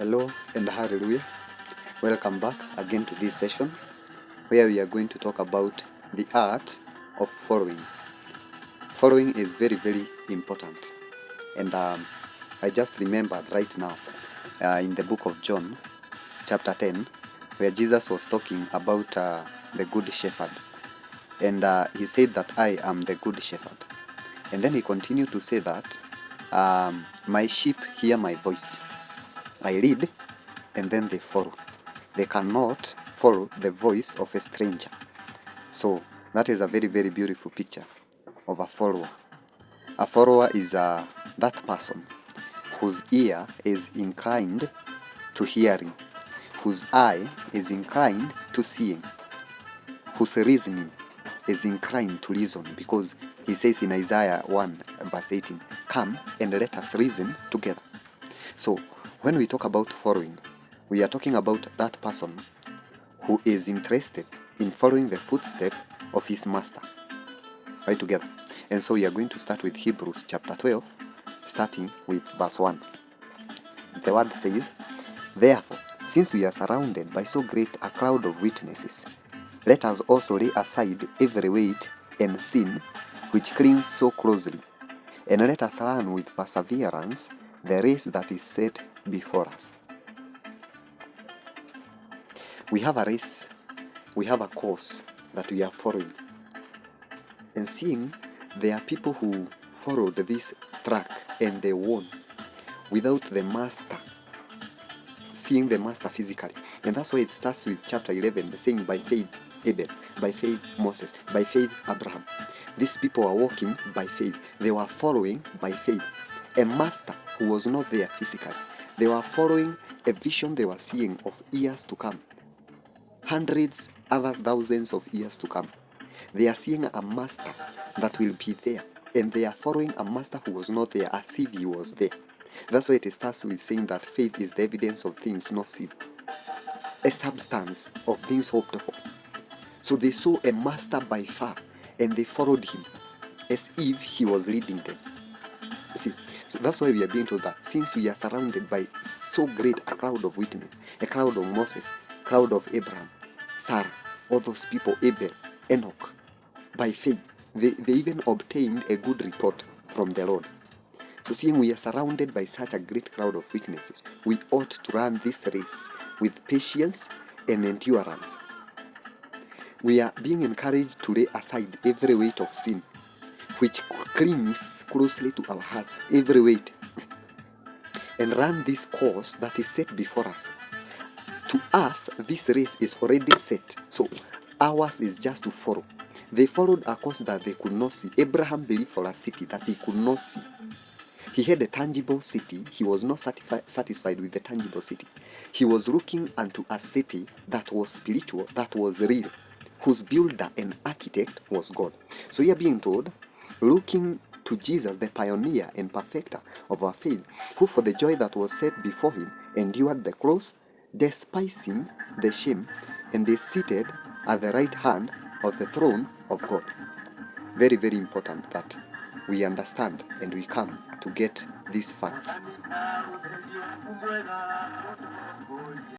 Hello and hallelujah. Welcome back again to this session where we are going to talk about the art of following. Following is very, very important. And I just remembered right now in the book of John, chapter 10, where Jesus was talking about the good shepherd. And he said that I am the good shepherd. And then he continued to say that my sheep hear my voice. I lead and then they follow. They cannot follow the voice of a stranger. So that is a very, very beautiful picture of a follower. A follower is that person whose ear is inclined to hearing, whose eye is inclined to seeing, whose reasoning is inclined to reason, because he says in Isaiah 1 verse 18, "Come and let us reason together." So when we talk about following, we are talking about that person who is interested in following the footsteps of his master. Right together. And so we are going to start with Hebrews chapter 12, starting with verse 1. The word says, "Therefore, since we are surrounded by so great a cloud of witnesses, let us also lay aside every weight and sin which clings so closely, and let us run with perseverance the race that is set before us." We have a race, we have a course that we are following. And seeing there are people who followed this track and they won without the master, seeing the master physically. And that's why it starts with chapter 11, saying by faith Abel, by faith Moses, by faith Abraham. These people are walking by faith. They were following by faith a master who was not there physically. They were following a vision they were seeing of years to come, hundreds, others thousands of years to come. They are seeing a master that will be there, and they are following a master who was not there as if he was there. That's why it starts with saying that faith is the evidence of things not seen, a substance of things hoped for. So they saw a master by far, and they followed him as if he was leading them. See, so that's why we are being told that since we are surrounded by so great a cloud of witnesses, a cloud of Moses, cloud of Abraham, Sarah, all those people, Abel, Enoch, by faith, they even obtained a good report from the Lord. So seeing we are surrounded by such a great crowd of witnesses, we ought to run this race with patience and endurance. We are being encouraged to lay aside every weight of sin which clings closely to our hearts, every weight, and run this course that is set before us. To us, this race is already set, so ours is just to follow. They followed a course that they could not see. Abraham believed for a city that he could not see. He had a tangible city. He was not satisfied with the tangible city. He was looking unto a city that was spiritual, that was real, whose builder and architect was God. So we are being told, looking to Jesus, the pioneer and perfecter of our faith, who for the joy that was set before him endured the cross, despising the shame, and is seated at the right hand of the throne of God. Very, very important that we understand and we come to get these facts.